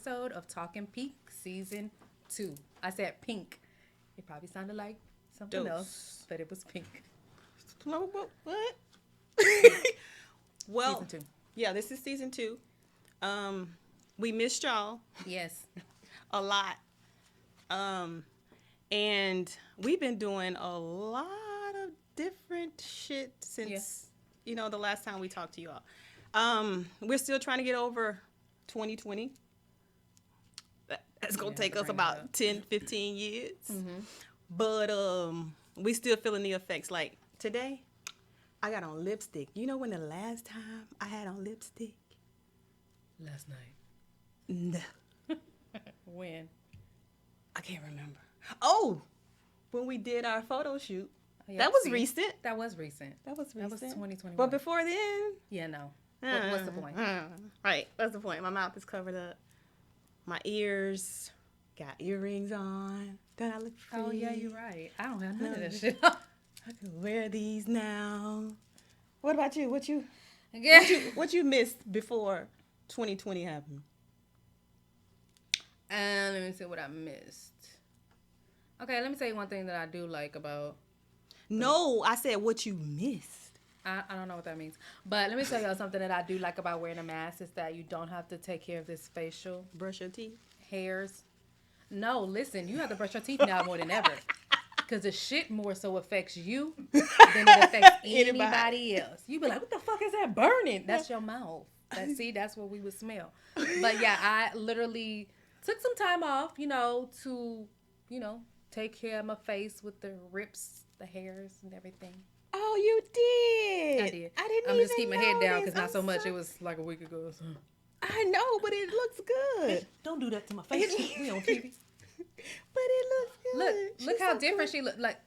episode of TALKinPINk Season 2. I said pink. It probably sounded like something else, but it was pink. What? Well, Season 2. Yeah, this is Season 2. We missed y'all. Yes. A lot. And we've been doing a lot of different shit since, the last time we talked to y'all. We're still trying to get over 2020. That's going to take us about 10, 15 years. Mm-hmm. But we still feeling the effects. Like, today, I got on lipstick. You know when the last time I had on lipstick? Last night. No. When? I can't remember. Oh, when we did our photo shoot. Yeah, that was recent. That was recent. That was 2021. But before then? Yeah, no. What's the point? Right. What's the point? My mouth is covered up. My ears got earrings on. Don't I look pretty? Oh, yeah, you're right. I don't have none of that shit. I can wear these now. What about you? What you missed before 2020 happened? Let me see what I missed. Okay, let me tell you one thing that I do like about... No, I said what you missed. I don't know what that means. But let me tell y'all something that I do like about wearing a mask is that you don't have to take care of this facial... Brush your teeth? Hairs. No, listen, you have to brush your teeth now more than ever. Because the shit more so affects you than it affects anybody else. You be like, what the fuck is that burning? That's your mouth. That's what we would smell. But yeah, I literally took some time off, to, take care of my face with the rips, the hairs, and everything. Oh, you did. I did. I didn't I'm even just keep my head down because not so much. Sorry. It was like a week ago. So. I know, but it looks good. Hey, don't do that to my face. We on TV. But it looks good. Look how different she look. Like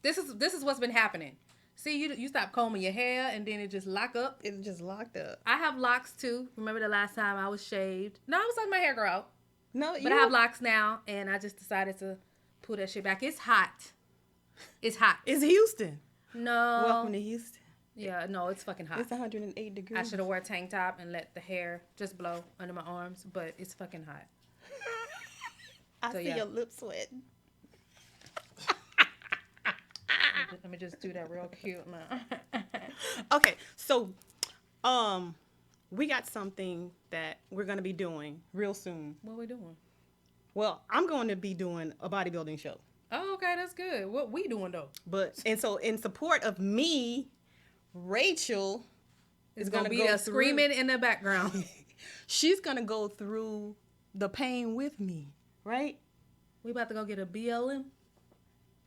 this is what's been happening. See, you stop combing your hair and then it just lock up. It just locked up. I have locks too. Remember the last time I was shaved? No, I was letting my hair grow out. No, but I have locks now, and I just decided to pull that shit back. It's hot. It's hot. It's Houston. No. Welcome to Houston. Yeah, no, it's fucking hot. It's 108 degrees. I should have wore a tank top and let the hair just blow under my arms, but it's fucking hot. I see your lips sweating. Let me just do that real cute now. Okay, so we got something that we're going to be doing real soon. What are we doing? Well, I'm going to be doing a bodybuilding show. Oh, okay, that's good. What we doing though? And so in support of me, Rachel is going to be there screaming in the background. She's going to go through the pain with me, right? We about to go get a BLM.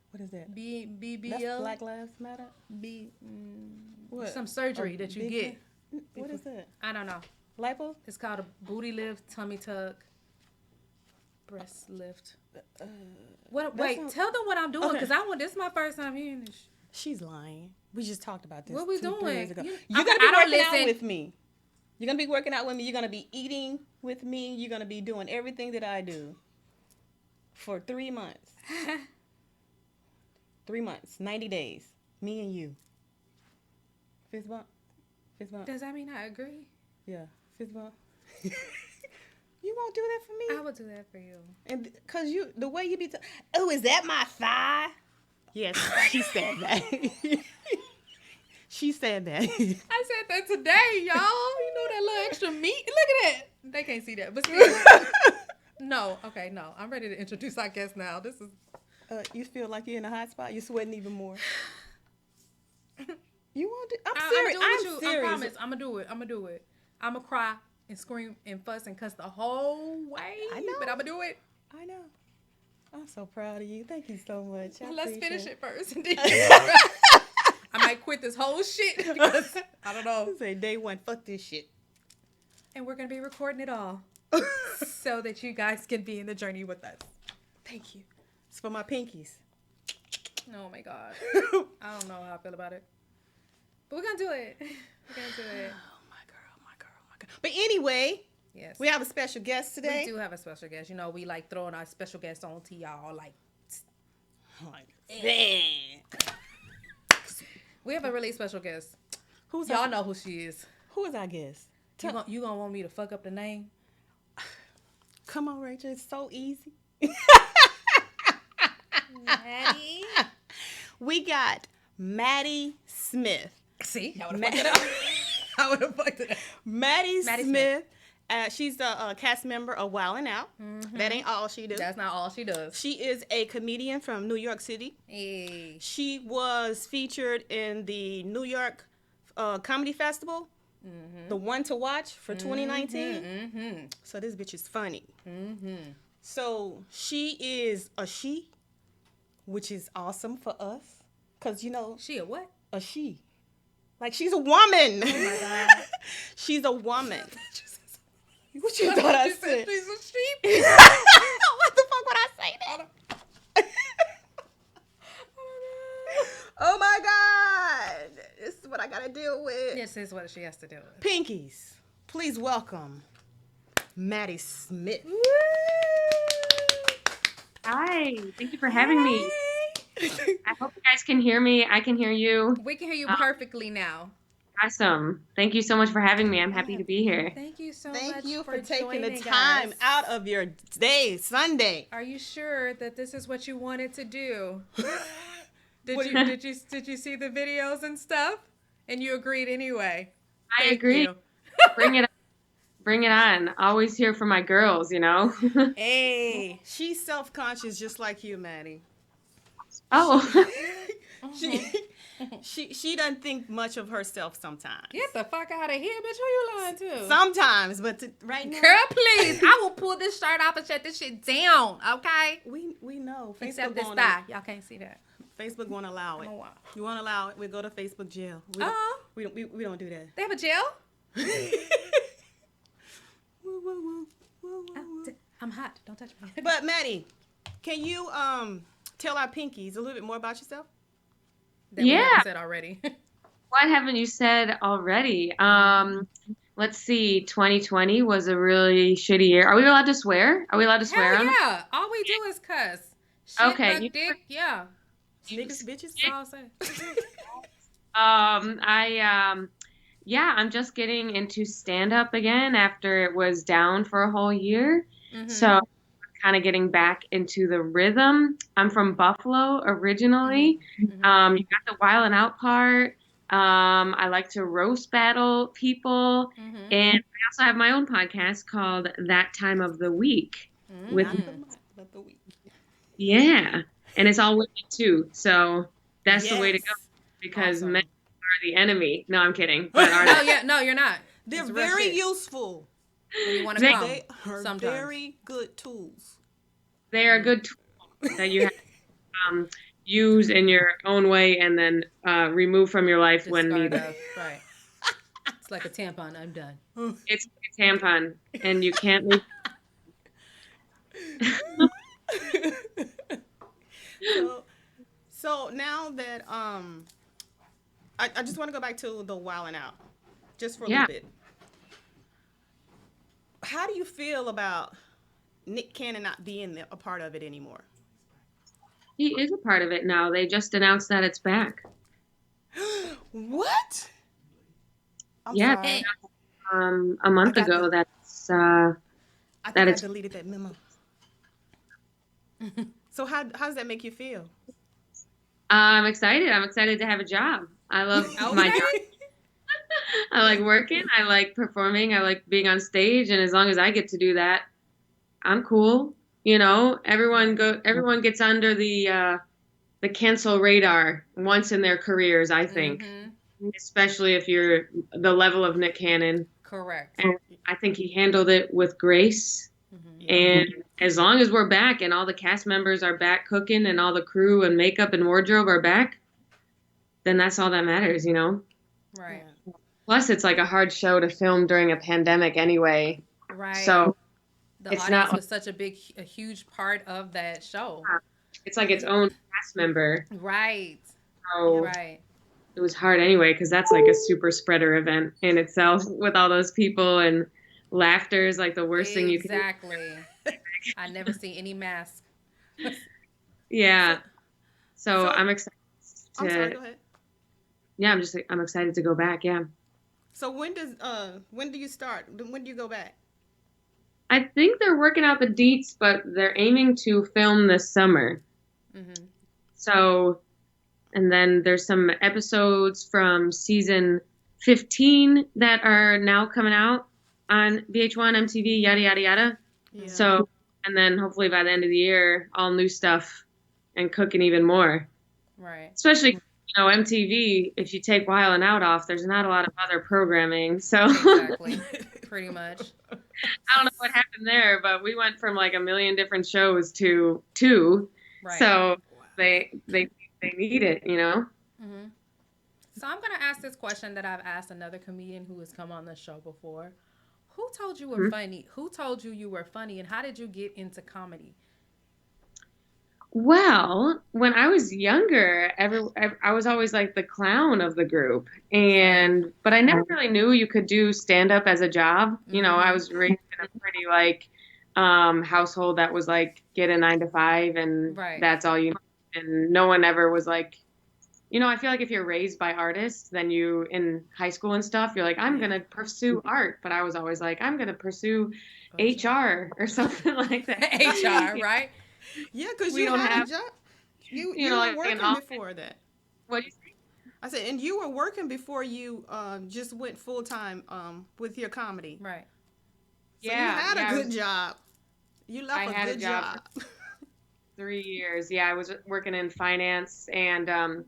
What is that? BBL. That's Black Lives Matter? What? Some surgery that you get. What is that? I don't know. Lipo? It's called a booty lift, tummy tuck, breast lift. Wait, tell them what I'm doing because this is my first time hearing this. She's lying. We just talked about this. What we doing? 3 days ago. You're going to be working out with me. You're going to be working out with me. You're going to be eating with me. You're going to be doing everything that I do for 3 months. 3 months, 90 days. Me and you. Fist bump. Fist bump. Does that mean I agree? Yeah. Fist bump. You won't do that for me? I will do that for you. And because the way you be oh, is that my thigh? Yes, she said that. She said that. I said that today, y'all. You know that little extra meat? Look at that. They can't see that, but still. No. Okay, no. I'm ready to introduce our guest now. This is... you feel like you're in a hot spot? You're sweating even more. You want to... I'm serious. I'm serious. I promise. I'm going to do it. I'm going to cry and scream and fuss and cuss the whole way. I know. But I'm going to do it. I know. I'm so proud of you. Thank you so much. Let's finish it first. And then I might quit this whole shit because I don't know. Say day one, fuck this shit. And we're going to be recording it all so that you guys can be in the journey with us. Thank you. It's for my pinkies. Oh my God. I don't know how I feel about it. But we're going to do it. We're going to do it. Oh my girl. But anyway, yes, we have a special guest today. We do have a special guest. We like throwing our special guests on to y'all. We have a really special guest. Y'all know who she is. Who is our guest? You gonna want me to fuck up the name? Come on, Rachel. It's so easy. Maddie. We got Maddie Smith. See, I would have fucked it up. I would have fucked it up. Maddie Smith. She's the cast member of Wild 'N Out. Mm-hmm. That ain't all she does. That's not all she does. She is a comedian from New York City. Hey. She was featured in the New York Comedy Festival, the one to watch for 2019. Mm-hmm. So this bitch is funny. Mm-hmm. So she is a she, which is awesome for us. Because, you know. She a what? A she. Like, she's a woman. Oh, my God. She's a woman. What you thought I said? She's a sheep. What the fuck would I say that? Oh my God. This is what I gotta deal with. This is what she has to do with. Pinkies, please welcome Maddie Smith. Woo! Hi, thank you for having me. I hope you guys can hear me. I can hear you. We can hear you perfectly now. Awesome. Thank you so much for having me. I'm happy to be here. Thank you so much. Thank you for taking joining the time us. out of your day, Sunday. Are you sure that this is what you wanted to do? Did you see the videos and stuff? And you agreed anyway. I agree. Bring it on. Bring it on. Always here for my girls, you know? Hey. She's self-conscious just like you, Maddie. Oh. She doesn't think much of herself sometimes. Get the fuck out of here, bitch. Who you lying to? Sometimes, but right now. Girl, please. I will pull this shirt off and shut this shit down, okay? We know. Facebook Except this won't thigh. Y'all can't see that. Facebook won't allow it. Oh, wow. You won't allow it, we go to Facebook jail. We don't do that. They have a jail? Woo, woo, woo, woo, woo, woo. I'm hot. Don't touch me. But Maddie, can you tell our pinkies a little bit more about yourself? That we Yeah. haven't said already. What haven't you said already? Let's see. 2020 was a really shitty year. Are we allowed to swear? Are we allowed to swear? Hell on yeah. All we do is cuss. Shit, Okay, fuck, you- dick. Yeah. Niggas, bitches. That's all I'll say. I'm just getting into stand-up again after it was down for a whole year. Mhm. So I'm kind of getting back into the rhythm. I'm from Buffalo originally. Mhm. You got the Wild 'N Out part. I like to roast battle people. Mhm. And I also have my own podcast called That Time of the Week. With Not the month, but the week. Yeah. And it's all women too. So that's the way to go Yes. because Awesome. men are the enemy. No, I'm kidding. But are No, they? yeah, no, you're not. They're It's real very shit. useful. When you want to They- come. They are sometimes. very good tools. They are good tools that you have to use in your own way and then remove from your life when Discard needed. of, right. It's like a tampon. I'm done. It's a tampon, and you can't leave. So now that I just want to go back to the Wild 'N Out, just for a Yeah. little bit. How do you feel about Nick Cannon not being a part of it anymore? He is a part of it now. They just announced that it's back. What? I'm Yeah. sorry. A month I got ago. That's I think that I it's- deleted that memo. So how does that make you feel? I'm excited. I'm excited to have a job. I love my job. I like working. I like performing. I like being on stage. And as long as I get to do that, I'm cool. You know, everyone gets under the cancel radar once in their careers, I think. Mhm. Especially if you're the level of Nick Cannon. Correct. And I think he handled it with grace. Mhm. And as long as we're back and all the cast members are back cooking and all the crew and makeup and wardrobe are back, then that's all that matters, you know? Right. Plus, it's like a hard show to film during a pandemic anyway. Right. So the it's audience not- was such a huge part of that show. it's like its own cast member. Right. So Right. it was hard anyway because that's like a super spreader event in itself with all those people and laughter is like the worst thing you can do. Exactly. I never see any mask. Yeah. So So- I'm excited I'm sorry, go to, ahead. yeah, I'm excited to go back. Yeah. So when do you start? When do you go back? I think they're working out the deets, but they're aiming to film this summer. Mm-hmm. So, and then there's some episodes from season 15 that are now coming out on VH1, MTV, yada, yada, yada. Yeah. So, and then hopefully by the end of the year, all new stuff and cooking even more. Right. Especially, MTV, if you take Wild and Out off, there's not a lot of other programming. So Exactly. Pretty much. I don't know what happened there, but we went from like a million different shows to two. Right. So they need it, Mm-hmm. So I'm gonna ask this question that I've asked another comedian who has come on the show before. Who told you were funny? Who told you were funny, and how did you get into comedy? Well, when I was younger, I was always like the clown of the group, but I never really knew you could do stand up as a job. I was raised in a pretty like household that was like get a 9 to 5 and Right. that's all you need. And no one ever was like, I feel like if you're raised by artists, then you in high school and stuff, you're like, I'm gonna pursue art, but I was always like, I'm gonna pursue HR or something like that. HR, right? Yeah, because We you don't had have- a job. You know, were like an working office. before that. What do you say? I said, and you were working before you just went full time with your comedy. Right. So you had I a good was- job. You left I had a a good job job. 3 years. Yeah, I was working in finance. And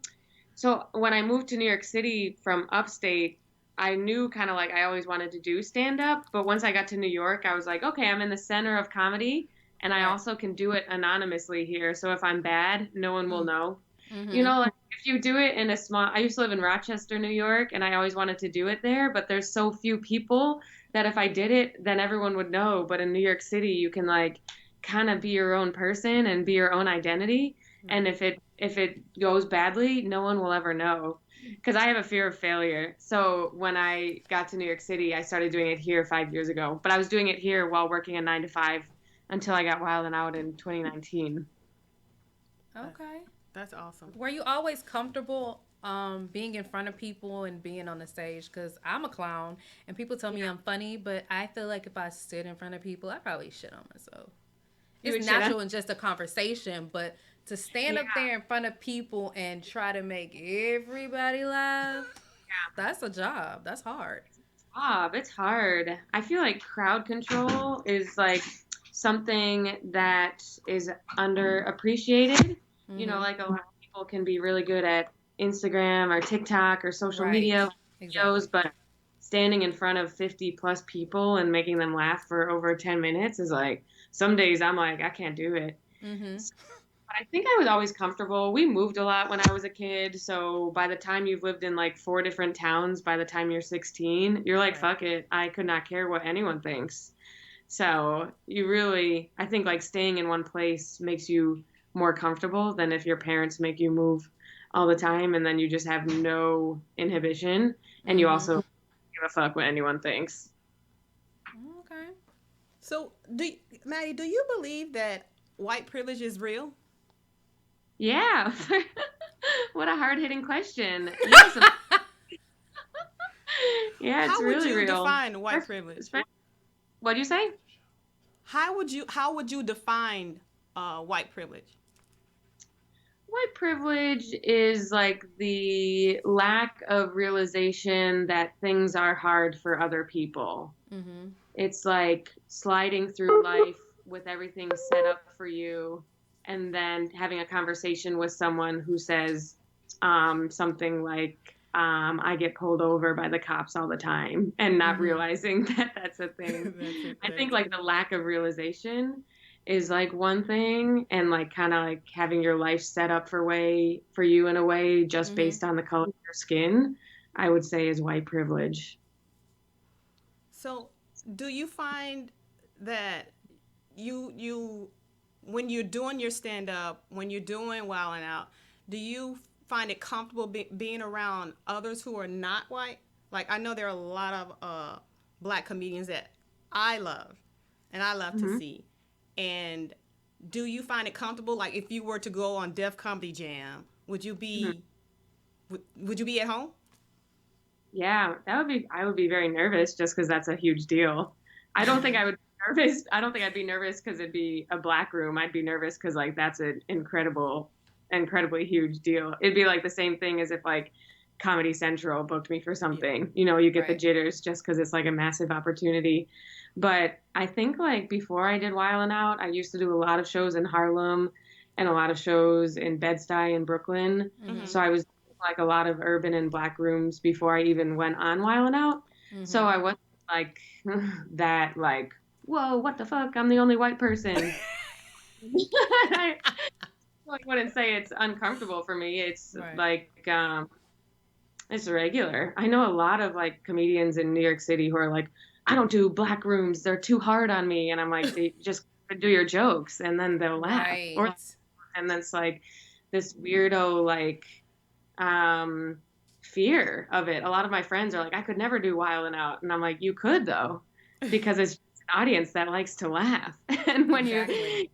so when I moved to New York City from upstate, I knew kind of like I always wanted to do stand up. But once I got to New York, I was like, okay, I'm in the center of comedy. And I Right. also can do it anonymously here. So if I'm bad, no one will know. Mm-hmm. Like if you do it in I used to live in Rochester, New York, and I always wanted to do it there, but there's so few people that if I did it, then everyone would know. But in New York City, you can like kind of be your own person and be your own identity. And if it goes badly, no one will ever know. Because I have a fear of failure. So when I got to New York City, I started doing it here 5 years ago. But I was doing it here while working a 9 to 5 until I got Wild and Out in 2019. Okay. That's awesome. Were you always comfortable being in front of people and being on the stage? Because I'm a clown and people tell me I'm funny, but I feel like if I sit in front of people, I probably shit on myself. You It's would shit natural in just a conversation, but to stand up there in front of people and try to make everybody laugh, that's a job. That's hard. It's hard. I feel like crowd control is like something that is underappreciated. Like a lot of people can be really good at Instagram or TikTok or social Right. media Exactly. videos, but standing in front of 50 plus people and making them laugh for over 10 minutes is like, some days I'm like, I can't do it. Mm-hmm. But I think I was always comfortable. We moved a lot when I was a kid. So by the time you've lived in like 4 different towns, by the time you're 16, you're like, Right. fuck it. I could not care what anyone thinks. So I think like staying in one place makes you more comfortable than if your parents make you move all the time and then you just have no inhibition and you also give a fuck what anyone thinks. Okay. So, Maddie, do you believe that white privilege is real? Yeah. What a hard-hitting question. Yes, yeah, it's How would really you real. define white privilege? What do you say? How would you define white privilege? White privilege is like the lack of realization that things are hard for other people. Mm-hmm. It's like sliding through life with everything set up for you and then having a conversation with someone who says something like, I get pulled over by the cops all the time and not realizing that that's a thing. I think like the lack of realization is like one thing, and like kind of like having your life set up for you in a way just based on the color of your skin, I would say is white privilege. So, do you find that you when you're doing your stand up, when you're doing Wild and Out, do you find it comfortable being around others who are not white? Like, I know there are a lot of black comedians that I love and I love to see. And do you find it comfortable? Like, if you were to go on Def Comedy Jam, would you be would you be at home? Yeah, I would be very nervous just because that's a huge deal. I don't think I would be nervous. I don't think I'd be nervous because it'd be a black room. I'd be nervous because like that's an incredibly huge deal. It'd be like the same thing as if like Comedy Central booked me for something. You know, you get the jitters just because it's like a massive opportunity. But I think like before I did Wild 'N Out, I used to do a lot of shows in Harlem and a lot of shows in Bed-Stuy in Brooklyn. Mm-hmm. So I was like a lot of urban and black rooms before I even went on Wild 'N Out. Mm-hmm. So I wasn't like that, like, whoa, what the fuck? I'm the only white person. I wouldn't say it's uncomfortable for me. It's like, it's regular. I know a lot of like comedians in New York City who are like, I don't do black rooms. They're too hard on me. And I'm like, they just do your jokes and then they'll laugh. Right. And that's like this weirdo, like, fear of it. A lot of my friends are like, I could never do Wild 'N Out. And I'm like, you could though, because it's an audience that likes to laugh. And when you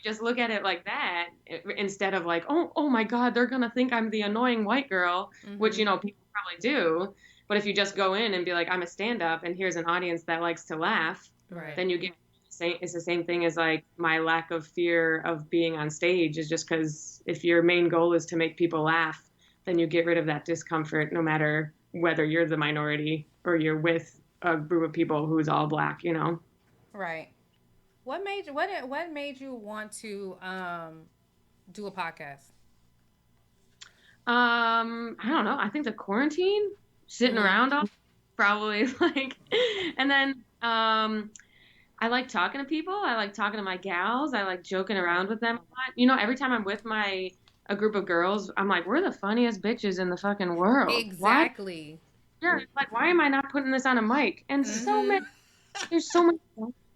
just look at it like that, instead of like, oh my God, they're going to think I'm the annoying white girl, which, you know, people probably do. But if you just go in and be like, I'm a stand-up and here's an audience that likes to laugh, then you get, it's the same thing as like my lack of fear of being on stage is just because if your main goal is to make people laugh, then you get rid of that discomfort no matter whether you're the minority or you're with a group of people who's all black, you know? Right. What made you want to do a podcast? I don't know. I think the quarantine, sitting around all probably like, and then I like talking to people. I like talking to my gals. I like joking around with them a lot. You know, every time I'm with a group of girls, I'm like, we're the funniest bitches in the fucking world. Exactly. Why am I not putting this on a mic? And there's so many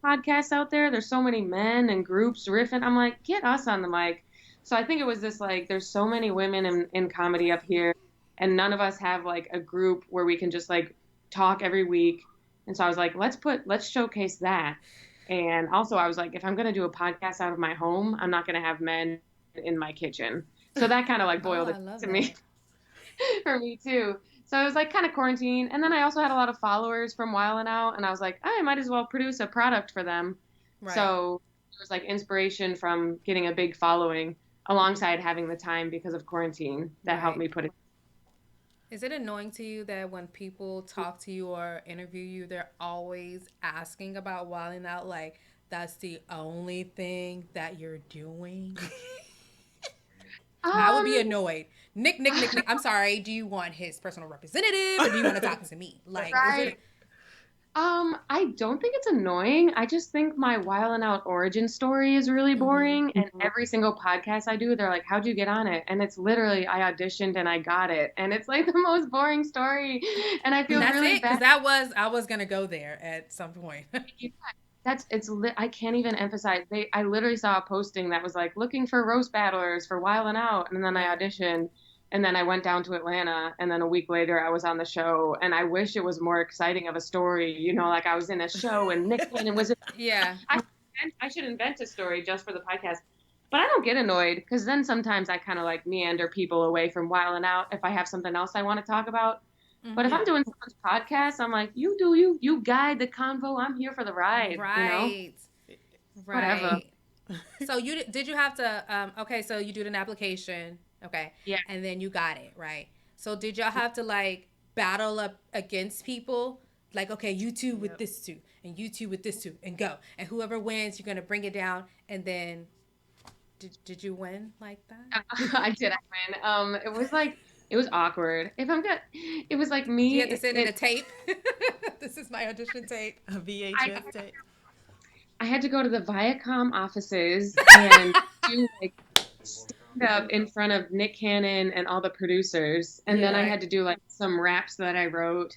podcasts out there. There's so many men and groups riffing. I'm like, get us on the mic. So I think it was this like, there's so many women in comedy up here, and none of us have like a group where we can just like talk every week. And so I was like, let's showcase that. And also I was like, if I'm going to do a podcast out of my home, I'm not going to have men in my kitchen. So that kind of like boiled it to me for me too. So it was like kind of quarantine. And then I also had a lot of followers from Wild 'N Out. And I was like, I might as well produce a product for them. Right. So it was like inspiration from getting a big following alongside having the time because of quarantine that helped me put it. Is it annoying to you that when people talk to you or interview you, they're always asking about Wild 'N Out? Like, that's the only thing that you're doing? I would be annoyed. Nick, I'm sorry. Do you want his personal representative or do you want to talk to me? Like, is it... I don't think it's annoying. I just think my Wild 'N Out origin story is really boring. And every single podcast I do, they're like, how'd you get on it? And it's literally, I auditioned and I got it. And it's like the most boring story. And I feel really bad. Because I was going to go there at some point. I can't even emphasize. I literally saw a posting that was like, looking for roast battlers for Wild 'N Out. And then I auditioned. And then I went down to Atlanta, and then a week later I was on the show, and I wish it was more exciting of a story, you know, like I was in a show and Nick Cannon was I should invent a story just for the podcast. But I don't get annoyed, because then sometimes I kind of like meander people away from Wild 'N Out if I have something else I want to talk about. But if I'm doing someone's podcast, I'm like, you guide the convo. I'm here for the ride. Right. You know? Right. Whatever. So did you have to, okay, so you did an application. Okay. Yeah. And then you got it, right? So did y'all have to like battle up against people? Like, okay, you two with this two, and you two with this two, and go. And whoever wins, you're gonna bring it down. And then, did you win like that? I did. I win. It was awkward. It was like me. You had to send in a tape. This is my audition tape. A VHS tape. I had to go to the Viacom offices and do like stand up in front of Nick Cannon and all the producers. And then I had to do like some raps that I wrote.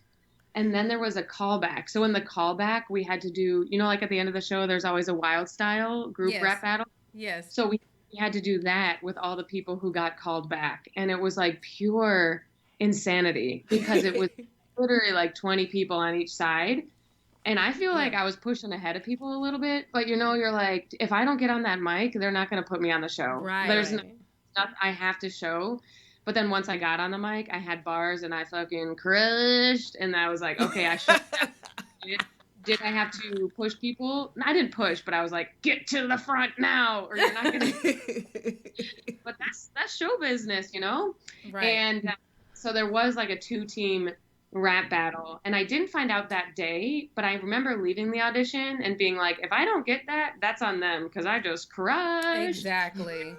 And then there was a callback. So in the callback, we had to do, you know, like at the end of the show, there's always a Wild Style group rap battle. Yes. So we had to do that with all the people who got called back. And it was like pure insanity because it was literally like 20 people on each side. And I feel like I was pushing ahead of people a little bit. But, you know, you're like, if I don't get on that mic, they're not going to put me on the show. Right. There's nothing I have to show. But then once I got on the mic, I had bars and I fucking crushed. And I was like, okay, I should did I have to push people? I didn't push, but I was like, get to the front now, or you're not going to. But that's show business, you know? Right. And so there was like a 2-team rap battle. And I didn't find out that day, but I remember leaving the audition and being like, if I don't get that, that's on them because I just crushed. Exactly. And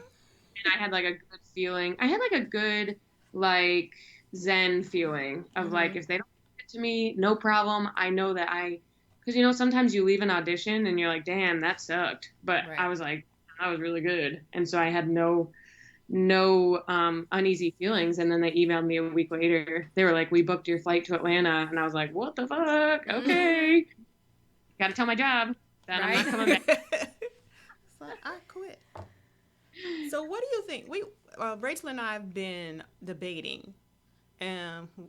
I had like a good feeling. I had like a good, like, zen feeling of like, if they don't get to me, no problem. I know that because, you know, sometimes you leave an audition and you're like, damn, that sucked. But Right. I was like, that was really good. And so I had no uneasy feelings. And then they emailed me a week later. They were like, we booked your flight to Atlanta. And I was like, what the fuck? Okay. Got to tell my job that I'm not coming back. So I quit. So what do you think? Rachel and I have been debating,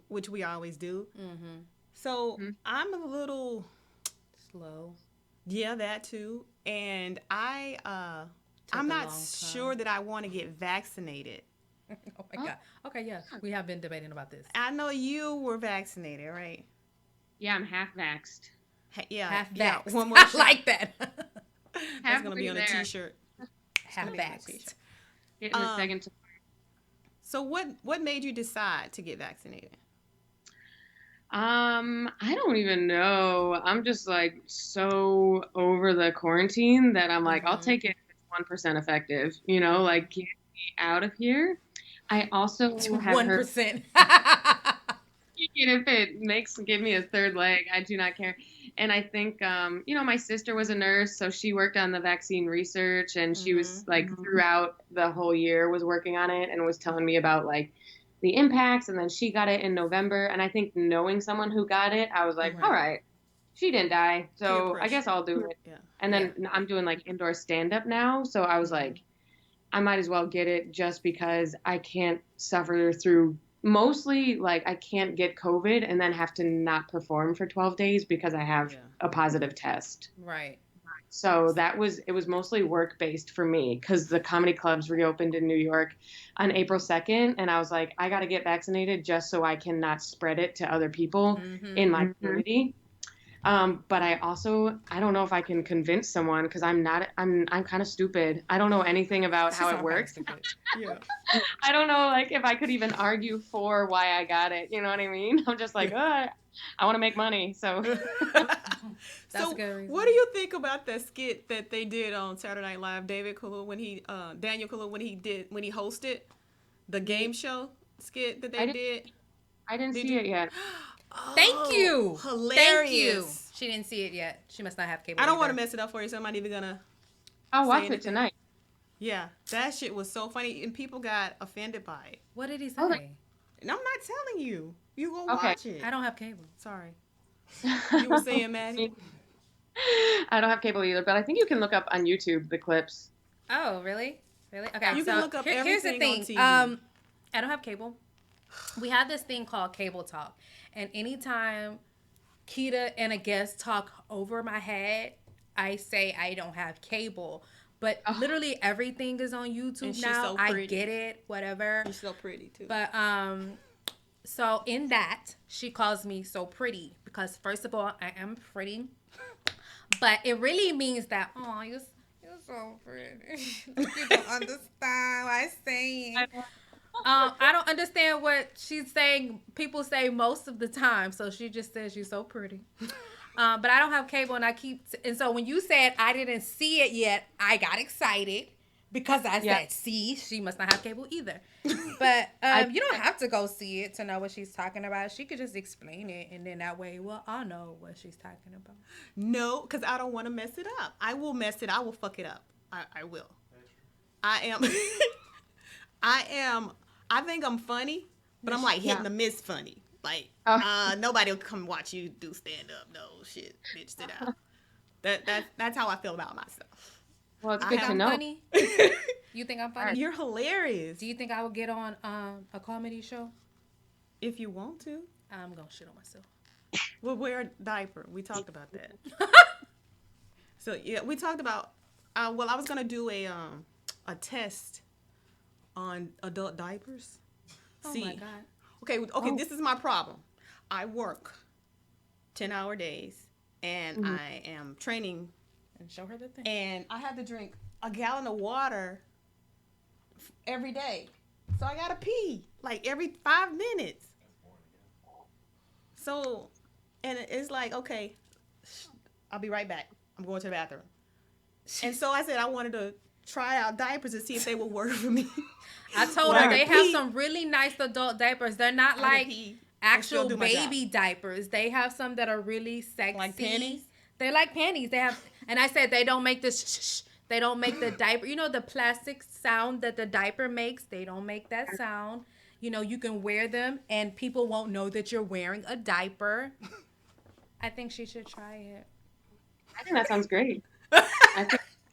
which we always do. Mm-hmm. So I'm a little slow. Yeah, that too. And I'm not sure that I want to get vaccinated. Oh my God. Okay, yeah. We have been debating about this. I know you were vaccinated, right? Yeah, I'm half vaxxed. Yeah. Half yeah. vaxxed. One more I like that. That's going to be on a t-shirt. Half vaxxed. Getting the second. So what made you decide to get vaccinated? I don't even know. I'm just like so over the quarantine that I'm like, I'll take it if it's 1% effective, you know, like get me out of here. I also have 1%. If it give me a third leg, I do not care. And I think, you know, my sister was a nurse, so she worked on the vaccine research, and she was like throughout the whole year was working on it and was telling me about like the impacts. And then she got it in November. And I think knowing someone who got it, I was like, all right, she didn't die, so I guess I'll do it. Yeah. And then I'm doing like indoor stand-up now. So I was like, I might as well get it just because I can't suffer through mostly like I can't get COVID and then have to not perform for 12 days because I have a positive test. Right. So it was mostly work based for me because the comedy clubs reopened in New York on April 2nd. And I was like, I got to get vaccinated just so I can not spread it to other people in my community. But I don't know if I can convince someone because I'm kind of stupid. I don't know anything about how it works. Yeah. I don't know, like, if I could even argue for why I got it. You know what I mean? I'm just like, I want to make money. So, that's a good reason. What do you think about that skit that they did on Saturday Night Live? Daniel Kaluuya when he hosted the game show skit that they did. I didn't see it yet. Oh, thank you. Hilarious. Thank you. She didn't see it yet. She must not have cable. I don't want to mess it up for you, so I'm not even gonna. I'll watch it tonight. Yeah, that shit was so funny, and people got offended by it. What did he say? And I'm not telling you. You go watch it. I don't have cable. Sorry. You were saying, Maddie? I don't have cable either, but I think you can look up on YouTube the clips. Oh, really? Really? Okay. You can look up everything here's the thing. on TV. I don't have cable. We have this thing called Cable Talk, and anytime Keita and a guest talk over my head, I say I don't have cable. But literally everything is on YouTube now. So I get it, whatever. She's so pretty too. But so in that, she calls me so pretty because first of all, I am pretty. But it really means that, oh, you're so pretty. You don't understand what I'm saying. I don't understand what she's saying. People say most of the time, so she just says you're so pretty. But I don't have cable, and so when you said I didn't see it yet, I got excited because I said, see, she must not have cable either. But you don't have to go see it to know what she's talking about. She could just explain it, and then that way, I'll know what she's talking about. No, because I don't want to mess it up. I will mess it. I will fuck it up. I will. I think I'm funny, but I'm like hitting the miss funny. Like, nobody will come watch you do stand up. No shit, bitch, sit down. That's how I feel about myself. Well, it's good to know. Funny? You think I'm funny? You're hilarious. Do you think I would get on a comedy show? If you want to. I'm gonna shit on myself. Well, wear a diaper. We talked about that. So yeah, we talked about. I was gonna do a test on adult diapers. Oh my God. Okay, this is my problem. I work 10-hour days, and I am training. And show her the thing. And I have to drink a gallon of water every day. So I gotta pee like every 5 minutes. So, and it's like, okay, I'll be right back. I'm going to the bathroom. And so I said I wanted to try out diapers to see if they would work for me. I told her they have some really nice adult diapers. They're not like actual baby diapers. They have some that are really sexy. Like panties? They're like panties. They have, and I said they don't make this. They don't make the diaper. You know the plastic sound that the diaper makes. They don't make that sound. You know, you can wear them and people won't know that you're wearing a diaper. I think she should try it. I think that sounds great.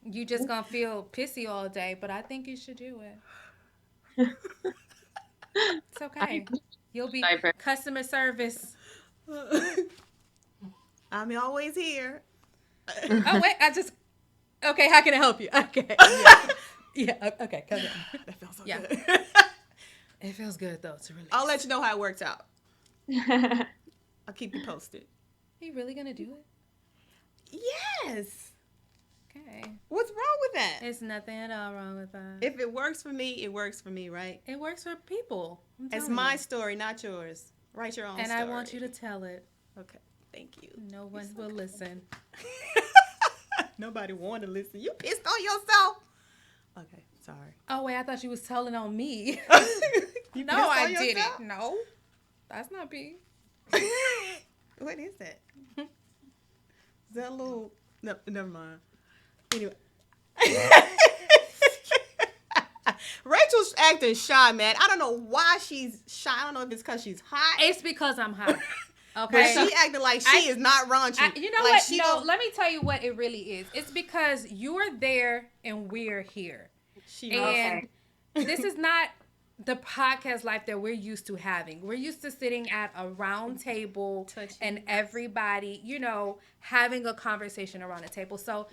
You just gonna feel pissy all day, but I think you should do it. It's okay. You'll be customer service. I'm always here. Oh wait, okay. How can I help you? Okay. Yeah. Okay. Come on. That feels so good. It feels good though to release. I'll let you know how it works out. I'll keep you posted. Are you really gonna do it? Yes. Okay. What's wrong with that? There's nothing at all wrong with that. If it works for me, it works for me, right? It works for people. It's my story, not yours. Write your own story. And I want you to tell it. Okay. Thank you. No one will listen. Nobody want to listen. You pissed on yourself. Okay. Sorry. Oh wait, I thought you was telling on me. You No, pissed I on yourself? didn't. No, that's not pee. What is that? Is that a little... No, never mind. Anyway. Rachel's acting shy, man. I don't know why she's shy. I don't know if it's because she's hot. It's because I'm hot. But Okay. she acting like she is not raunchy. You know like what? Let me tell you what it really is. It's because you're there and we're here. And this is not the podcast life that we're used to having. We're used to sitting at a round table and everybody, you know, having a conversation around the table. So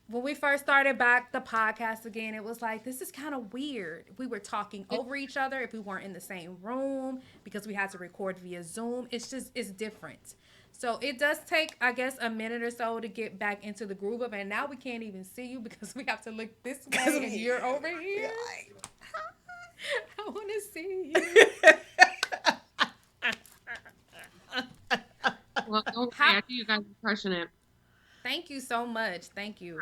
when we first started back the podcast again, it was like, this is kind of weird. We were talking over each other if we weren't in the same room because we had to record via Zoom. It's different. So it does take, I guess, a minute or so to get back into the groove of it. And now we can't even see you because we have to look this way and you're over here. I want to see you. Well, don't worry. I think you guys are crushing it. Thank you so much. Thank you.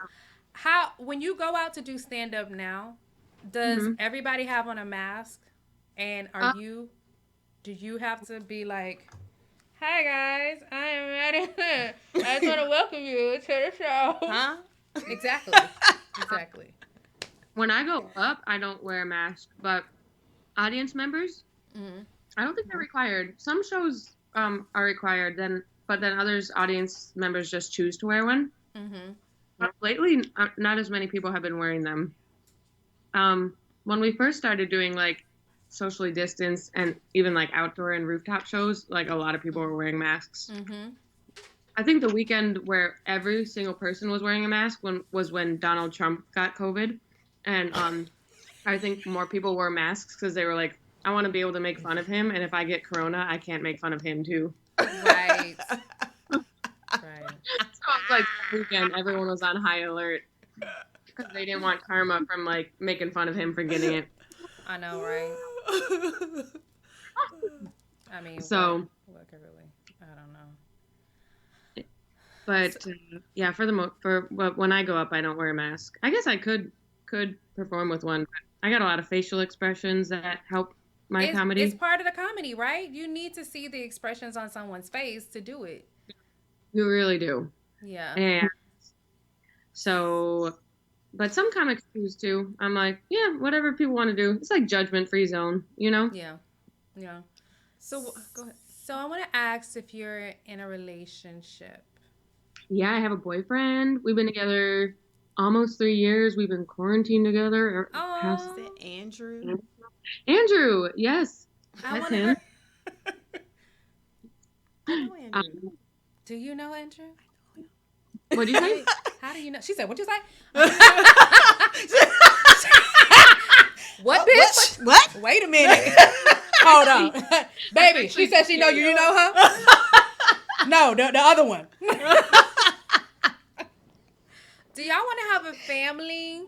When you go out to do stand-up now, does everybody have on a mask? And do you have to be like, hi guys, I am Maddie. I just want to welcome you to the show. Huh? Exactly. When I go up, I don't wear a mask, but audience members, I don't think they're required. Some shows are required, but then others, audience members just choose to wear one. Lately, not as many people have been wearing them. When we first started doing like socially distanced and even like outdoor and rooftop shows, like a lot of people were wearing masks. I think the weekend where every single person was wearing a mask was when Donald Trump got COVID. And I think more people wore masks because they were like, I want to be able to make fun of him. And if I get corona, I can't make fun of him too. Right. So it's like the weekend, everyone was on high alert because they didn't want karma from like making fun of him for getting it. I know, right? I mean, so really, I don't know. But yeah, when I go up, I don't wear a mask. I guess I could perform with one, but I got a lot of facial expressions that help my comedy. It's part of the comedy, right? You need to see the expressions on someone's face to do it. You really do. Yeah. And so, but some comics choose to. I'm like, yeah, whatever people want to do. It's like judgment-free zone, you know? Yeah. So, go ahead. So I want to ask if you're in a relationship. Yeah, I have a boyfriend. We've been together almost 3 years. We've been quarantined together. Is it Andrew? Andrew, yes. That's him. I know Andrew. Do you know Andrew? What'd you say? How do you know? She said, what'd you say? What, bitch? What? Wait a minute. Hold on. Baby, she said she know you. You know her? No, the other one. Do y'all want to have a family?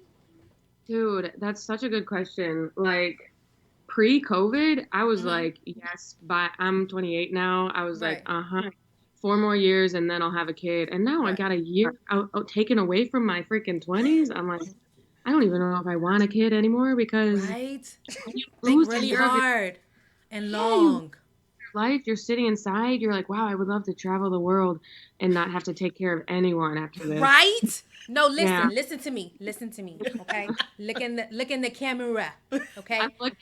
Dude, that's such a good question. Like, pre-COVID, I was like, yes, but I'm 28 now. I was like, Right. 4 more years and then I'll have a kid. And now I Right. got a year taken away from my freaking 20s. I'm like, I don't even know if I want a kid anymore because Right? when you Think lose really a year of your hard and you long. life, you're sitting inside, you're like, wow, I would love to travel the world and not have to take care of anyone after this. Right? No, listen, Yeah. listen to me. Listen to me. Okay? Look in the camera. Okay? I'm like,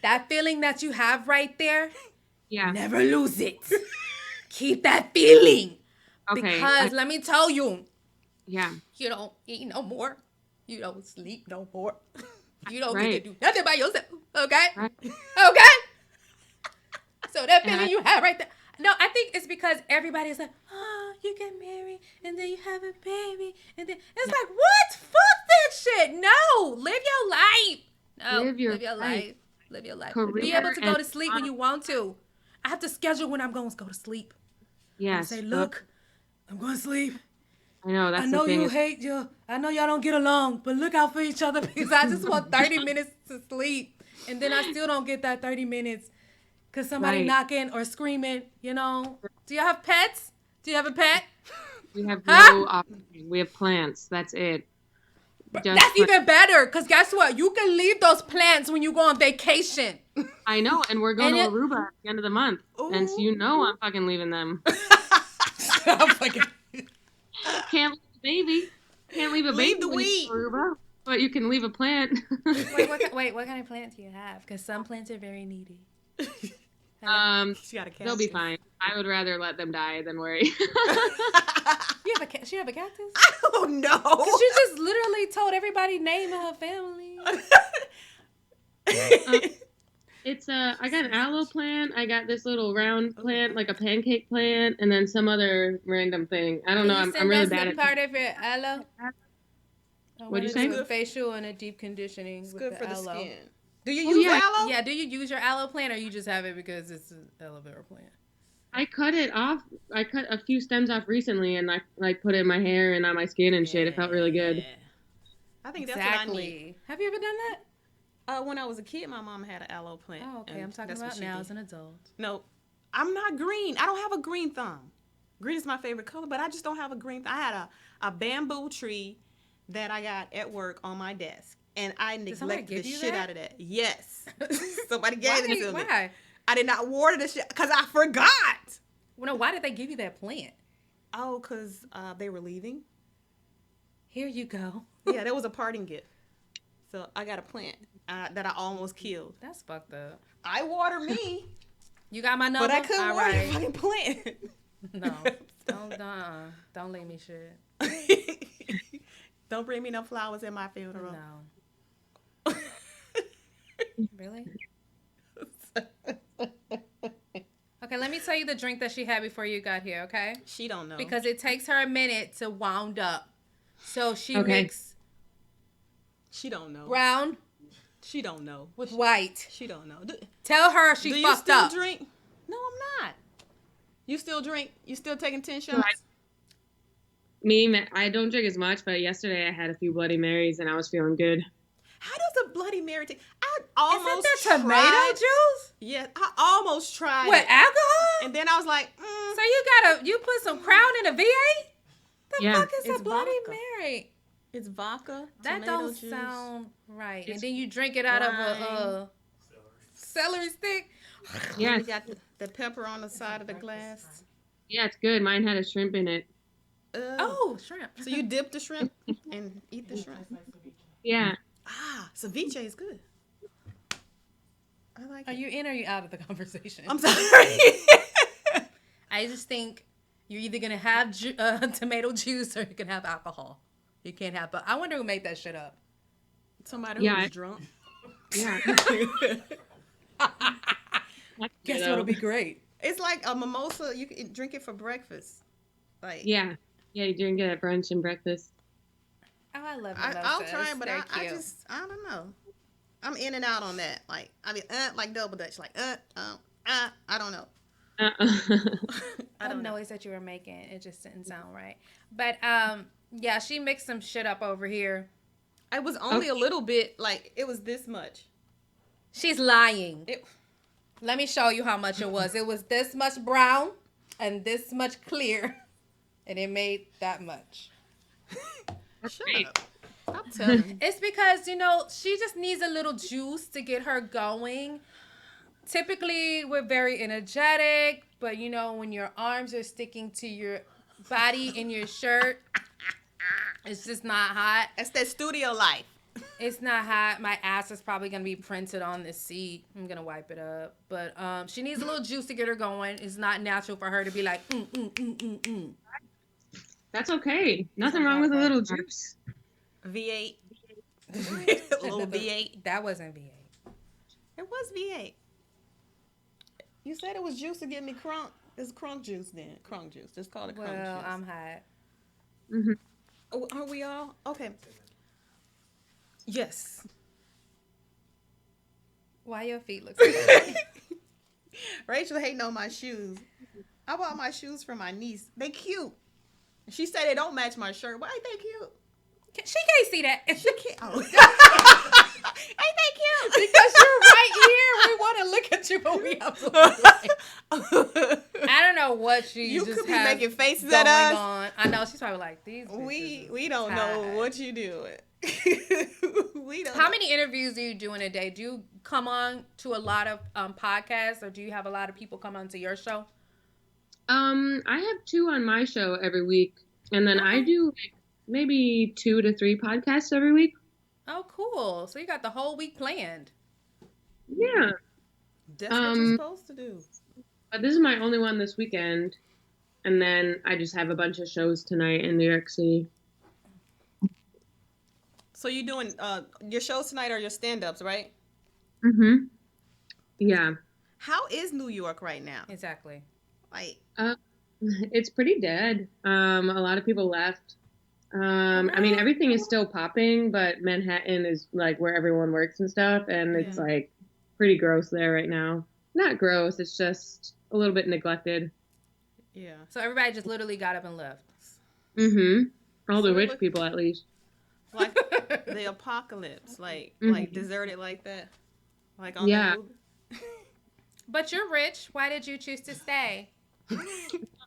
That feeling that you have right there, yeah. never lose it. Keep that feeling. Okay. Because let me tell you, Yeah. you don't eat no more. You don't sleep no more. You don't Right. get to do nothing by yourself. Okay? Right. Okay? So that And feeling you have right there. No, I think it's because everybody's like, oh, you get married and then you have a baby. And then it's like, what? Fuck that shit. No. Live your life. No. Live your life. life. Live your life. Career Be able to go and to sleep when you want to. I have to schedule when I'm going to go to sleep. Yes. And say, look, I'm going to sleep. I know that's I know the thing. you hate you. I know y'all don't get along, but look out for each other because I just want 30 minutes to sleep. And then I still don't get that 30 minutes because somebody Right. knocking or screaming, you know. Do you have pets? Do you have a pet? We have Huh? no options. We have plants. That's it. Just That's even better because guess what? You can leave those plants when you go on vacation. I know, and we're going And to Aruba at the end of the month. And so you know I'm fucking leaving them. Can't leave a baby. Can't leave a Leave baby the when you weed. go to Aruba. But you can leave a plant. Wait, what kind of plant do you have? Because some plants are very needy. She got a cat. They'll be fine. I would rather let them die than worry. You have a cat? She have a cactus? Oh no! Because she just literally told everybody name of her family. It's I got an aloe plant. I got this little round plant, like a pancake plant, and then some other random thing. I don't know. I'm really bad at part of your aloe. What'd you say? Do a facial and a deep conditioning It's with good the for the aloe. skin. Do you use aloe? Yeah, do you use your aloe plant or you just have it because it's an aloe vera plant? I cut it off. I cut a few stems off recently, and I like put it in my hair and on my skin and shit. It felt really good. I think that's what I need. Have you ever done that? When I was a kid, my mom had an aloe plant. Oh, okay. I'm talking about now as an adult. No, I'm not green. I don't have a green thumb. Green is my favorite color, but I just don't have a green thumb. I had a bamboo tree that I got at work on my desk, and I neglected the shit out of that. Yes. Somebody gave it to me. Why? I did not water the shit because I forgot. Well, no, why did they give you that plant? Oh, because they were leaving. Here you go. Yeah, that was a parting gift. So I got a plant that I almost killed. That's fucked up. I water me. You got my number? But I couldn't All water right. the fucking plant. No. Don't leave me shit. Don't bring me no flowers in my funeral. No. Really? Okay, let me tell you the drink that she had before you got here, okay? She don't know. Because it takes her a minute to wound up. So she mixed She don't know. brown She don't know. with white. She don't know. Tell her she Do you fucked still up. drink? No, I'm not. You still drink? You still taking 10 shots? I don't drink as much, but yesterday I had a few Bloody Marys and I was feeling good. How does a Bloody Mary taste? I almost Isn't that tomato juice? Yeah, I almost tried What, it. alcohol? And then I was like, So you put some Crown in a V8? The fuck is It's a Bloody vodka. Mary? it's vodka, That tomato don't juice. sound right. And then you drink it out of a celery stick? Yeah, You got the pepper on the side of the glass. yeah, it's good. Mine had a shrimp in it. Oh, shrimp. So you dip the shrimp and eat the shrimp? Yeah. Ceviche is good. I like Are it. you in or are you out of the conversation? I'm sorry. I just think you're either going to have tomato juice or you can have alcohol. You can't have, but I wonder who made that shit up. Somebody who was drunk. Yeah. Guess what'll be great? It's like a mimosa. You can drink it for breakfast. Like Yeah. Yeah, you drink it at brunch and breakfast. Oh, I love I'll mimosas. try it, but They're I cute. just I don't know. I'm in and out on that. Like I mean, like double dutch. Like I don't know. Uh-uh. I The don't know. noise that you were making, it just didn't sound right. But Yeah, she mixed some shit up over here. It was only a little bit, like, it was this much. She's lying. It, Let me show you how much it was. It was this much brown and this much clear. And it made that much. shut up. Stop telling me. It's because, she just needs a little juice to get her going. Typically, we're very energetic, but, when your arms are sticking to your body in your shirt, it's just not hot. That's that studio life. It's not hot. My ass is probably going to be printed on the seat. I'm going to wipe it up. But she needs a little juice to get her going. It's not natural for her to be like, That's okay. Nothing wrong with a little juice. V8. A little V8. That wasn't V8. It was V8. You said it was juice to get me crunk. It's crunk juice then. Crunk juice. Just call it crunk juice. Well, I'm hot. Mm-hmm. Oh, are we all? Okay. Yes. Why your feet look so bad? Rachel hating on my shoes. I bought my shoes for my niece. They cute. She said they don't match my shirt. Why ain't they cute? She can't see that. She can't. Oh. Ain't they cute? Because you're right here. We want to look at you, but we have to I don't know what she You just could be have making faces going at us. on. I know. She's probably like, these We don't know what you doing. We don't How know. many interviews do you do in a day? Do you come on to a lot of podcasts, or do you have a lot of people come on to your show? I have 2 on my show every week, and then I do like maybe 2 to 3 podcasts every week. Oh, cool. So you got the whole week planned. Yeah. That's what you're supposed to do. But this is my only one this weekend, and then I just have a bunch of shows tonight in New York City. So you doing your shows tonight are your stand-ups, right? Mm-hmm. Yeah. How is New York right now? Exactly. Like, It's pretty dead. A lot of people left. I mean, everything is still popping, but Manhattan is like where everyone works and stuff, and it's like pretty gross there right now. Not gross, it's just a little bit neglected. yeah. So everybody just literally got up and left. Mm-hmm. All the So rich people, at least. Like the apocalypse, like deserted like that, like on Yeah. the Uber. But you're rich. Why did you choose to stay? Not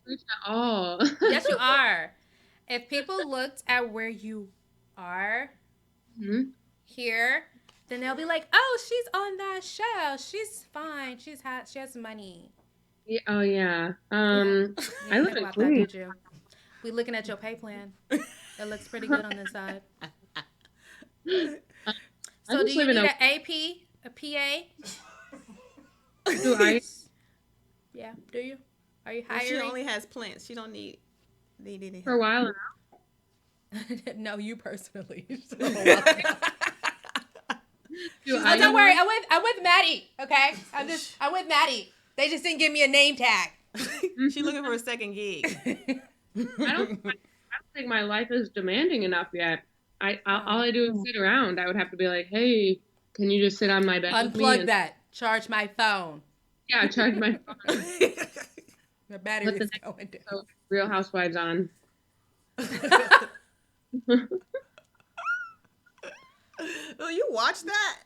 rich at all. Yes, you are. If people looked at where you are here, then they'll be like, "Oh, she's on that show. She's fine. She's hot. She has money." Yeah, oh yeah. You I live think in about that, Queens. did you? We looking at your pay plan. It looks pretty good on this side. So do you need an AP, a PA? Do I? Yeah. Do you? Are you Well, she hiring? only has plants. She don't need any For a while now. No, you personally. So Do like, I don't need worry, one? I'm with Maddie. Okay, I'm with Maddie. They just didn't give me a name tag. She looking for a second gig. I don't think my life is demanding enough yet. All I do is sit around. I would have to be like, hey, can you just sit on my bed with me? Unplug that. Charge my phone. Yeah, charge my phone. The battery Put the is going down. So, Real Housewives on. Oh, you watch that?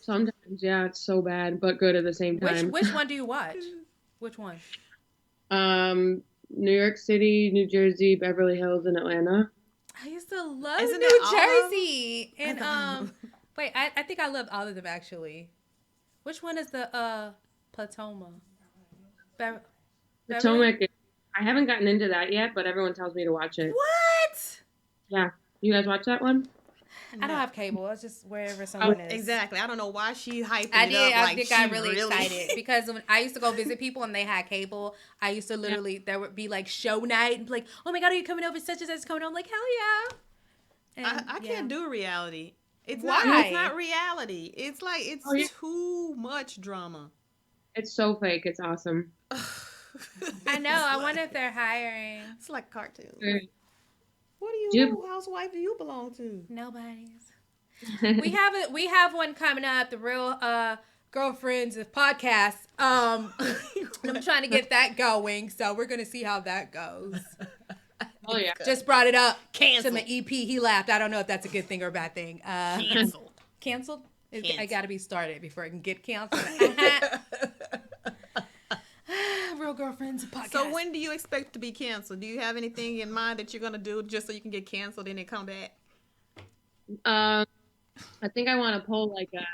Sometimes, yeah, it's so bad, but good at the same time. Which one do you watch? Which one? New York City, New Jersey, Beverly Hills, and Atlanta. I used to love Isn't New it all of Jersey. And wait, I think I love all of them actually. Which one is the Potomac? Potomac. I haven't gotten into that yet, but everyone tells me to watch it. What? Yeah, you guys watch that one? I don't have cable. It's just wherever someone is. Exactly. I don't know why she hyping I it did. up. I Like think she I really excited because when I used to go visit people and they had cable, I used to literally there would be like show night and be like, "Oh my god, are you coming over? Such and such is coming over." I'm like, "Hell yeah!" And, I can't do reality. It's Why? not. It's not reality. It's like it's too much drama. It's so fake. It's awesome. I know. I wonder if they're hiring. It's like cartoons. Right. What do you? Jim- Who housewife do you belong to? Nobody's. We have one coming up. The Real Girlfriends of Podcast. I'm trying to get that going, so we're gonna see how that goes. Oh yeah. Just brought it up. Canceled. To my EP, he laughed. I don't know if that's a good thing or a bad thing. Canceled. Canceled? Canceled. I got to be started before I can get canceled. Real Girlfriends podcast. So when do you expect to be canceled? Do you have anything in mind that you're going to do just so you can get canceled and then come back? I think I want to pull like a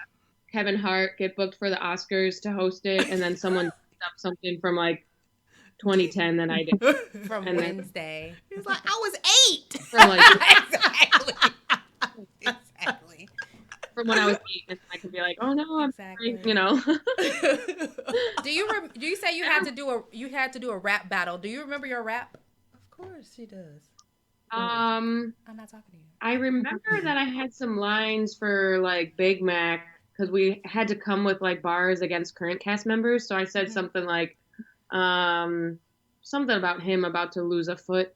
Kevin Hart, get booked for the Oscars to host it, and then someone up something from like 2010 that I did. From and Wednesday. He's like, I was 8. From like Exactly. from when I was 8, and I could be like, oh no, I'm Exactly. sorry, you know. Do you say you had to do a rap battle? Do you remember your rap? Of course she does. I'm not talking to you. I remember that I had some lines for like Big Mac because we had to come with like bars against current cast members. So I said something like, something about him about to lose a foot.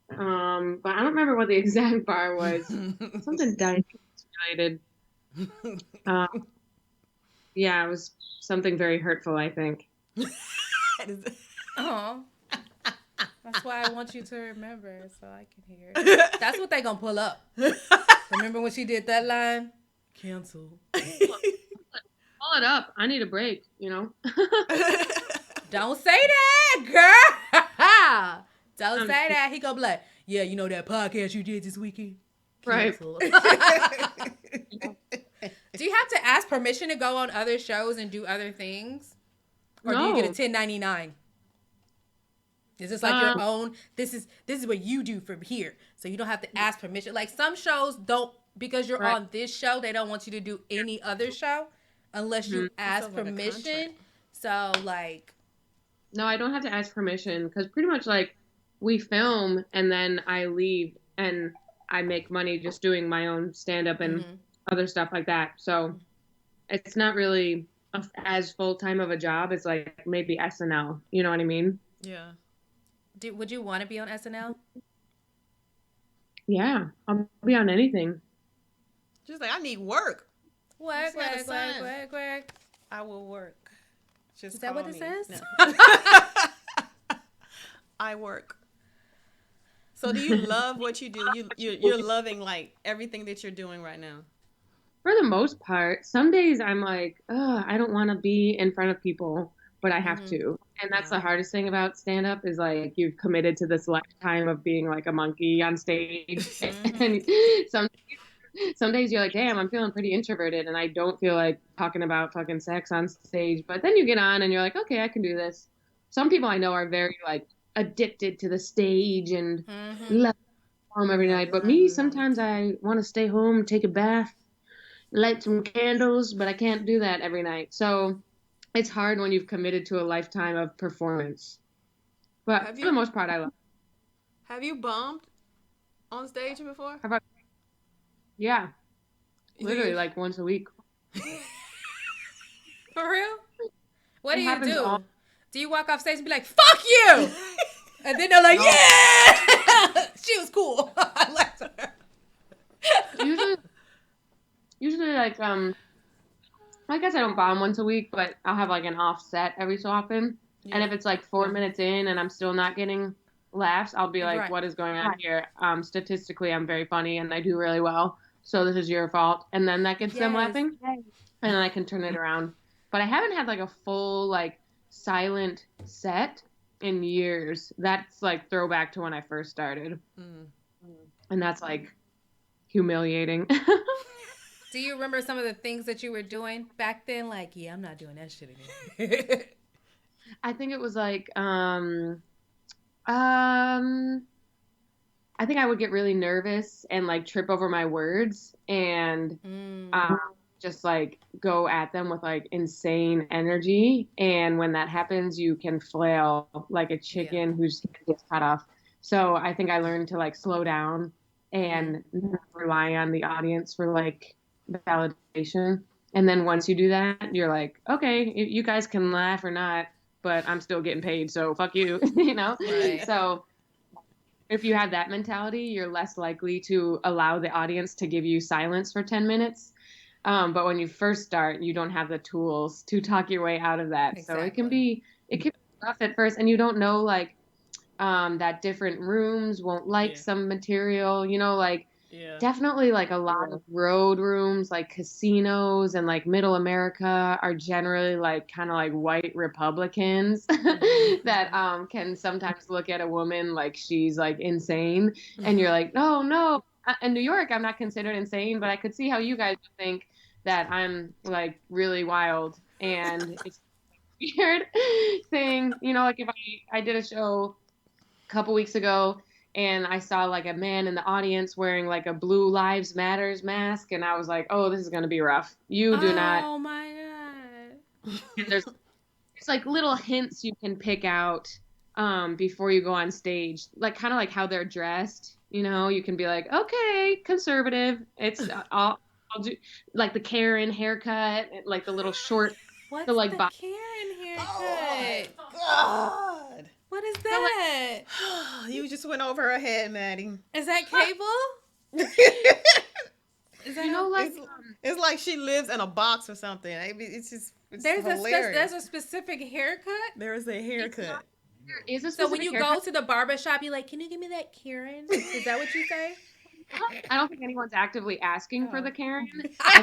But I don't remember what the exact bar was. Something diabetes related. Yeah, it was something very hurtful, I think. Oh. That's why I want you to remember so I can hear it. That's what they gonna pull up. Remember when she did that line? Cancel. Pull it up. I need a break, you know. Don't say that, girl. Don't say that. He gonna be like, yeah, you know that podcast you did this weekend? Cancel. Right. Do you have to ask permission to go on other shows and do other things? Or do No. you get a 1099? Is this like your own? This is what you do from here, so you don't have to ask permission. Like some shows don't, because you're on this show, they don't want you to do any other show unless you ask permission. So like, no, I don't have to ask permission because pretty much like we film and then I leave and I make money just doing my own stand up and other stuff like that. So it's not really as full time of a job as like maybe SNL. You know what I mean? Yeah. would you want to be on SNL? Yeah, I'll be on anything. Just like, I need work. Work. I will work. Just Is that call what it me. says? No. I work. So do you love what you do? You're loving like everything that you're doing right now? For the most part, some days I'm like, I don't want to be in front of people, but I have to. And that's the hardest thing about stand-up is like you've committed to this lifetime of being like a monkey on stage. And some days you're like, damn, I'm feeling pretty introverted and I don't feel like talking about fucking sex on stage. But then you get on and you're like, okay, I can do this. Some people I know are very like addicted to the stage and love home every night. But me, sometimes I want to stay home, take a bath, light some candles, but I can't do that every night. So it's hard when you've committed to a lifetime of performance. But for the most part, I love it. Have you bombed on stage before? Yeah. Literally like once a week. For real? What do you happens do? Do you walk off stage and be like, fuck you? And then they're like, yeah! She was cool. I liked her. Usually like, I guess I don't bomb once a week, but I'll have like an offset every so often. Yeah. And if it's like 4 minutes in and I'm still not getting laughs, I'll be like, what is going on here? Statistically, I'm very funny and I do really well. So this is your fault. And then that gets them laughing. And then I can turn it around. But I haven't had like a full like silent set in years. That's like throwback to when I first started. And that's like humiliating. Do you remember some of the things that you were doing back then? Like, yeah, I'm not doing that shit again. I think it was like, I think I would get really nervous and like trip over my words and just like go at them with like insane energy. And when that happens, you can flail like a chicken whose head gets cut off. So I think I learned to like slow down and not rely on the audience for like validation. And then once you do that, you're like, okay, you guys can laugh or not, but I'm still getting paid, so fuck you, you know? Right. So if you have that mentality, you're less likely to allow the audience to give you silence for 10 minutes. But when you first start, you don't have the tools to talk your way out of that. Exactly. So it can be rough at first, and you don't know, like, that different rooms won't like some material, like definitely like a lot of road rooms, like casinos and like middle America are generally like kind of like white Republicans that can sometimes look at a woman like she's like insane. And you're like, no. In New York, I'm not considered insane, but I could see how you guys think that I'm like really wild. And it's a weird thing, like if I did a show a couple weeks ago and I saw like a man in the audience wearing like a Blue Lives Matters mask, and I was like, oh, this is going to be rough. You do not. Oh my God. There's like little hints you can pick out before you go on stage, like kind of like how they're dressed. You can be like, okay, conservative. It's I'll do like the Karen haircut, like the little short. What's the like the Karen haircut? Oh my God. What is that? You just went over her head, Maddie. Is that cable? Is that like it's like she lives in a box or something. I mean, it's hilarious. There's a specific haircut. There is a haircut. There is a So when specific you haircut. go to the barbershop, you're like, can you give me that Karen? Is that what you say? I don't think anyone's actively asking for the Karen. I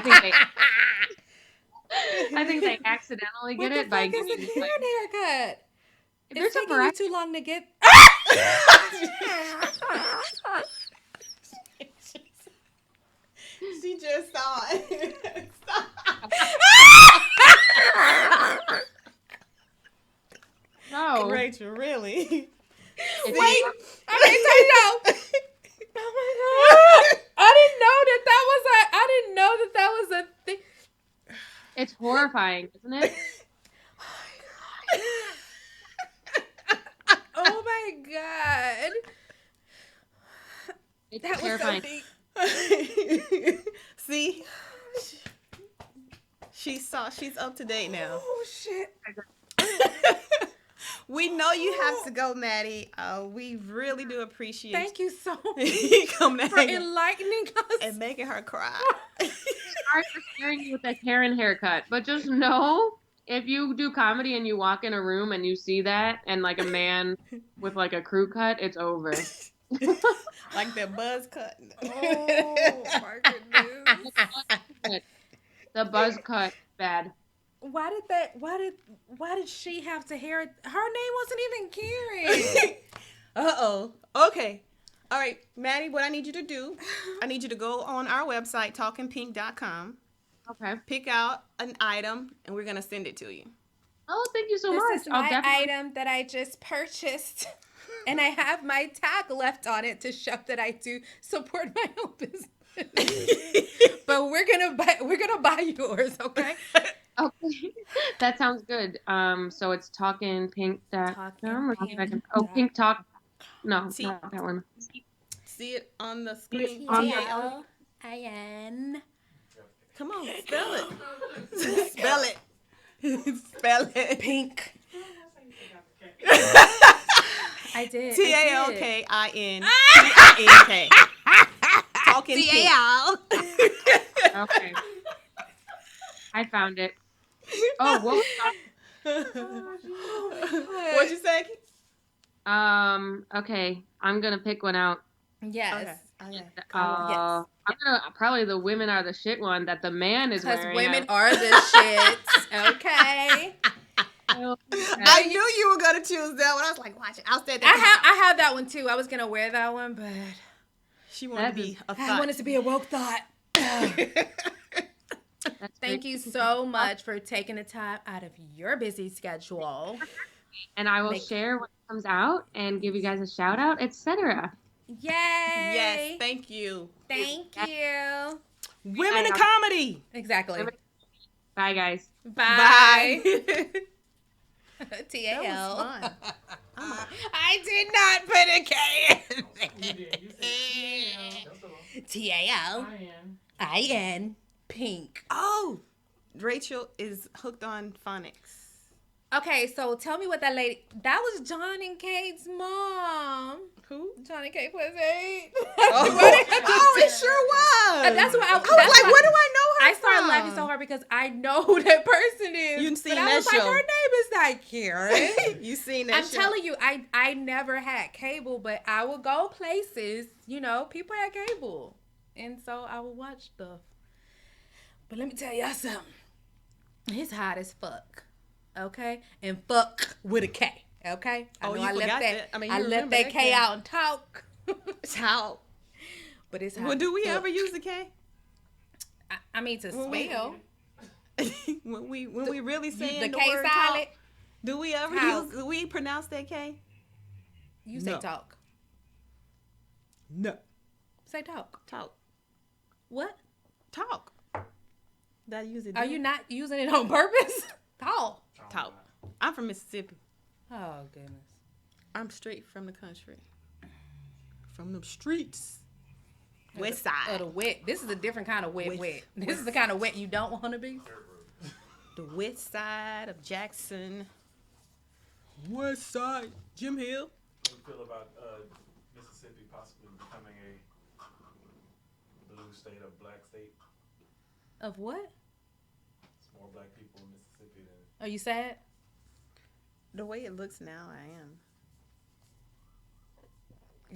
think they accidentally get it by What the fuck is a Karen haircut? It's taking you too long to get. She just saw it. No, Rachel, really? Wait, I didn't tell you. Oh my God! I didn't know that was a thing. it's horrifying, isn't it? Oh my God! It's That terrifying. was so deep. See, she's up to date now. Oh shit! We know you have to go, Maddie. We really do appreciate. Thank you so you much coming for enlightening us and making her cry. Sorry for scaring you with that Karen haircut, but just know if you do comedy and you walk in a room and you see that and like a man with like a crew cut, it's over. Like that buzz cut. Oh my goodness! The buzz cut, bad. Why did she have to hear it? Her name wasn't even Karen. Uh-oh. Okay. All right, Maddie, what I need you to do, I need you to go on our website, TALKinPINk.com. Okay. Pick out an item, and we're going to send it to you. Oh, thank you so much. This is my item that I just purchased, and I have my tag left on it to show that I do support my own business. But we're gonna buy yours, okay? Okay, that sounds good. So it's TALKinPINk.com. Oh, Pink Talk. No, not that one. See it on the screen. TALKIN. Come on, spell it. Spell it. Spell it. Pink. I did. TALKINPINK. Talking TAL. Okay. I found it. Oh, what was What'd you say? Okay. I'm gonna pick one out. Yes. Okay. Yes. I'm gonna probably the women are the shit one that the man is wearing. Because women are the shit. Okay. I knew you were gonna choose that one. I was like, watch it. I'll say that. I have that one too. I was gonna wear that one, but she wanted to be a thought. I wanted to be a woke thought. Thank you so much for taking the time out of your busy schedule. And I will share when it comes out and give you guys a shout out, etc. Yay! Yes, thank you. Thank you. Women in comedy. Exactly. Bye, guys. Bye. That was fun. I did not put a K in. TALKIN pink. Oh, Rachel is hooked on phonics. Okay, so tell me what that was John and Kate's mom. Who? John and Kate +8. Oh, it sure was. That's why I was like, where do I know I started laughing so hard because I know who that person is. You seen but I that was show. like, her name is not Karen. You seen that I'm show. telling you, I never had cable, but I would go places. You know, people had cable, and so I would watch stuff. But let me tell y'all something. It's hot as fuck. Okay, and fuck with a K. Okay. Oh, you I forgot left that. I mean, you I left remember that that K K. out and talk. How? But it's hot. Well, do we as fuck. ever use the K? I mean, to When we- spell. when we really saying The the K word silent. talk, do we ever Talk. use? Do we pronounce that K? You say No. talk. No. Say talk. Talk. What? Talk. Did I use it? Are you not using it on purpose? Talk. Talk. I'm from Mississippi. Oh goodness. I'm straight from the country. From the streets. West side. Of the wet. This is a different kind of wet. This is the kind of wet you don't want to be. The west side of Jackson. West side. Jim Hill. How do you feel about Mississippi possibly becoming a blue state, a black state? Of what? It's more black people in Mississippi than Are you sad? The way it looks now, I am.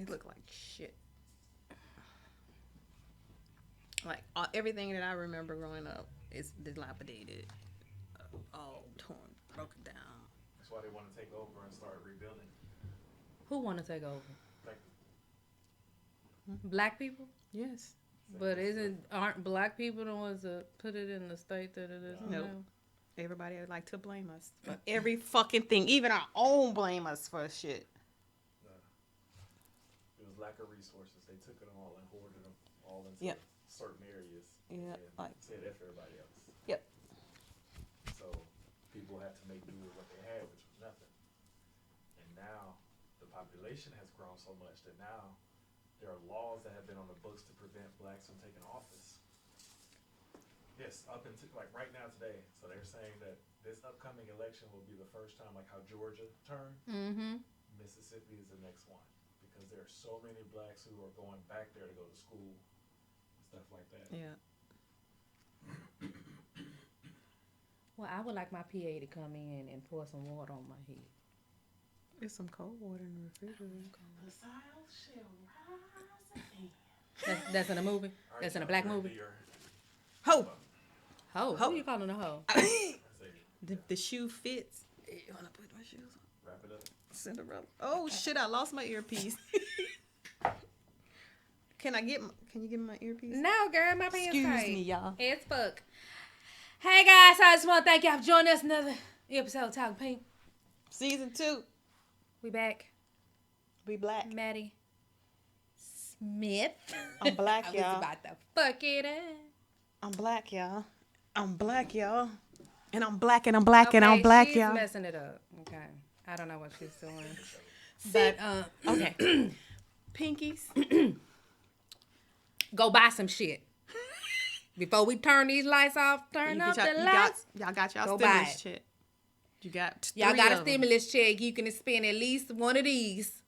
It look like shit. Like everything that I remember growing up is dilapidated, all torn, broken down. that's why they want to take over and start rebuilding. Who want to take over? Like, Black people? Yes. But aren't black people the ones that put it in the state that it is Nope. now? Everybody would like to blame us for every fucking thing. Even our own blame us for shit. it was lack of resources. They took it all and hoarded them all into Yep. certain areas. Yeah, and like- said that for everybody else. Yep. So people had to make do with what they had, which was nothing. And now the population has grown so much that now there are laws that have been on the books to prevent blacks from taking office. Yes, up until like right now today. So they're saying that this upcoming election will be the first time, like how Georgia turned, Mm-hmm. Mississippi is the next one. Because there are so many blacks who are going back there to go to school, stuff like that. Yeah. Well, I would like my PA to come in and pour some water on my head. There's some cold water in the refrigerator. That's in a movie? All right, That's in a so black you're- movie? you're- Ho! Ho. Ho. Who you calling a hoe? I say, The shoe fits. You wanna put my shoes on? wrap it up. Cinderella. Oh shit! I lost my earpiece. Can you give me my earpiece? No, girl, my pants Excuse tight. me, y'all. As fuck. Hey guys, I just want to thank y'all for joining us another episode of Talking Pink. Season 2. We back. We black. Maddie Smith. I'm black, I was y'all. about to fuck it up. I'm black, y'all. I'm black, y'all. And I'm black and I'm black and I'm Okay, black, she's y'all. messing it up. Okay. I don't know what she's doing. But Okay. Pinkies. go buy some shit. Before we turn these lights off, turn up the lights. Y'all got y'all Go buy stimulus it. check. You got Y'all 3 got a of 'em. stimulus check. You can spend at least one of these.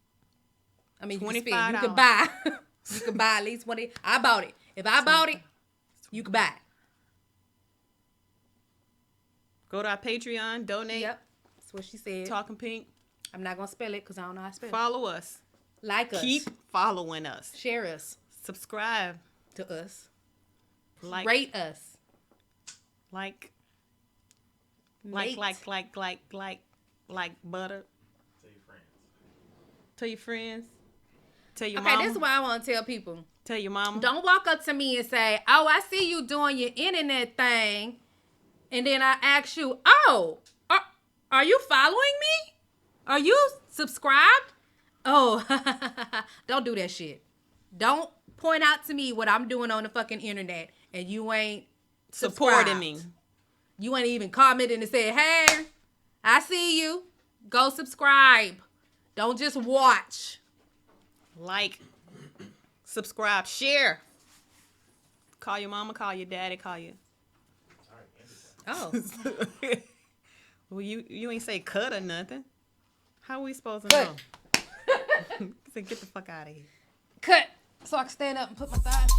I mean, you can spend. You $25. can buy. You can buy at least one of these. I bought it. If I bought it, you can buy it. Go to our Patreon, donate. Yep. That's what she said. Talking Pink. I'm not going to spell it because I don't know how to spell it. Follow us. Like us. Keep following us. Share us Subscribe. to us. Like. Rate us. Like Mate. like butter. Tell your friends. Tell your friends. Tell your Okay, mama. this is what I want to tell people. Tell your mama. Don't walk up to me and say, "Oh, I see you doing your internet thing," and then I ask you, "Oh, are you following me? Are you subscribed?" Oh, don't do that shit. Don't point out to me what I'm doing on the fucking internet and you ain't supporting subscribed. me. You ain't even commenting and say, "Hey, I see you. Go subscribe. Don't just watch." Like, subscribe, share. Call your mama, call your daddy, call you. All right, end it. Oh. Well, you ain't say cut or nothing. How we supposed to Cut. know? Say, get the fuck out of here. Cut so I can stand up and put my thighs.